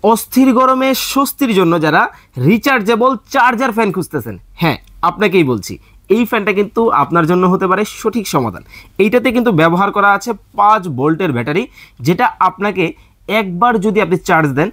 অস্থির গরমে স্বস্তির জন্য যারা রিচার্জেবল চার্জার ফ্যান খুঁজতেছেন, হ্যাঁ আপনাকেই বলছি, এই ফ্যানটা কিন্তু আপনার জন্য হতে পারে সঠিক সমাধান। এইটাতে কিন্তু ব্যবহার করা আছে 5 ভোল্টের ব্যাটারি, যেটা আপনাকে একবার যদি আপনি চার্জ দেন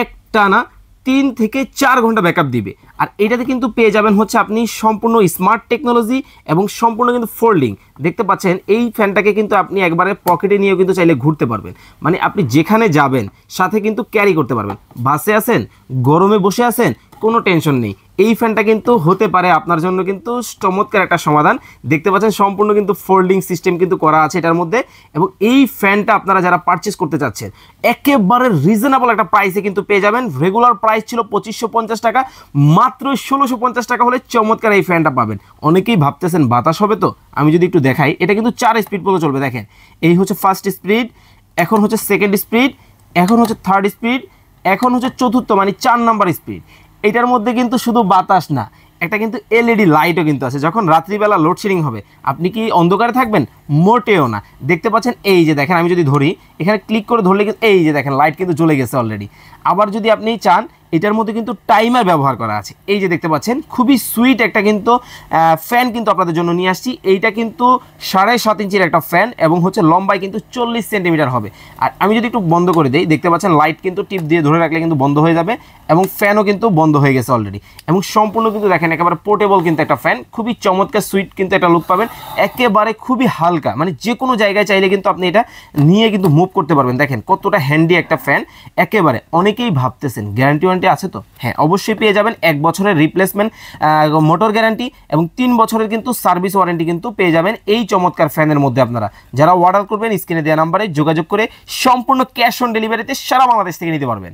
একটানা 3 থেকে 4 ঘন্টা ব্যাকআপ দিবে। আর এটাতে কিন্তু পেয়ে যাবেন হচ্ছে আপনি সম্পূর্ণ স্মার্ট টেকনোলজি এবং সম্পূর্ণ কিন্তু ফোল্ডিং। দেখতে পাচ্ছেন এই ফ্যানটাকে কিন্তু আপনি একবারে পকেটে নিয়েও কিন্তু চাইলে ঘুরতে পারবেন, মানে আপনি যেখানে যাবেন সাথে কিন্তু ক্যারি করতে পারবেন। বাসে আছেন, গরমে বসে আছেন, কোনো টেনশন নেই, এই ফ্যানটা কিন্তু হতে পারে আপনার জন্য কিন্তু চমৎকার একটা সমাধান। দেখতে পাচ্ছেন সম্পূর্ণ কিন্তু ফোল্ডিং সিস্টেম কিন্তু করা আছে এটার মধ্যে। এবং এই ফ্যানটা আপনারা যারা পারচেস করতে চাচ্ছেন একেবারে রিজনেবল একটা প্রাইসে কিন্তু পেয়ে যাবেন। রেগুলার প্রাইস ছিল 2550 টাকা, মাত্র 1650 টাকা হলে চমৎকার এই ফ্যানটা পাবেন। অনেকেই ভাবতেছেন বাতাস হবে, তো আমি যদি একটু দেখাই, এটা কিন্তু 4 স্পিড পর্যন্ত চলবে। দেখেন এই হচ্ছে ফার্স্ট স্পিড, এখন হচ্ছে সেকেন্ড স্পিড, এখন হচ্ছে থার্ড স্পিড, এখন হচ্ছে চতুর্থ মানে 4 নাম্বার স্পিড। এটার মধ্যে কিন্তু শুধু বাতাস না, একটা কিন্তু এলইডি লাইটও কিন্তু আছে। যখন রাত্রিবেলা লোডশেডিং হবে আপনি কি অন্ধকারে থাকবেন? মোটেও না। দেখতে পাচ্ছেন এই যে দেখেন, আমি যদি ধরি, এখানে ক্লিক করে ধরলে কিন্তু এই যে দেখেন লাইট কিন্তু জ্বলে গেছে অলরেডি। আবার যদি আপনি চান, এটার মধ্যে কিন্তু টাইমার ব্যবহার করা আছে। এই যে দেখতে পাচ্ছেন খুবই সুইট একটা কিন্তু ফ্যান কিন্তু আপনাদের জন্য নিয়ে আসছি। এইটা কিন্তু 7.5 ইঞ্চির একটা ফ্যান এবং হচ্ছে লম্বায় কিন্তু 40 সেন্টিমিটার হবে। আর আমি যদি একটু বন্ধ করে দিই, দেখতে পাচ্ছেন লাইট কিন্তু টিপ দিয়ে ধরে রাখলে কিন্তু বন্ধ হয়ে যাবে এবং ফ্যানও কিন্তু বন্ধ হয়ে গেছে অলরেডি। এবং সম্পূর্ণ কিন্তু দেখেন একেবারে পোর্টেবল কিন্তু একটা ফ্যান, খুবই চমৎকার সুইট কিন্তু একটা লুক পাবেন। একেবারে খুবই হালকা, মানে যে কোনো জায়গায় চাইলে কিন্তু আপনি এটা নিয়ে কিন্তু মুভ করতে পারবেন। দেখেন কতটা হ্যান্ডি একটা ফ্যান। একেবারে অনেকেই ভাবতেছেন গ্যারান্টি ওয়ারেন্টি আছে তো, হ্যাঁ অবশ্যই পেয়ে যাবেন। 1 বছরের রিপ্লেসমেন্ট মোটর গ্যারান্টি এবং 3 বছরের কিন্তু সার্ভিস ওয়ারেন্টি কিন্তু পেয়ে যাবেন এই চমৎকার ফ্যানের মধ্যে। আপনারা যারা অর্ডার করবেন স্ক্রিনে দেওয়া নাম্বারে যোগাযোগ করে সম্পূর্ণ ক্যাশ অন ডেলিভারিতে সারা বাংলাদেশ থেকে নিতে পারবেন।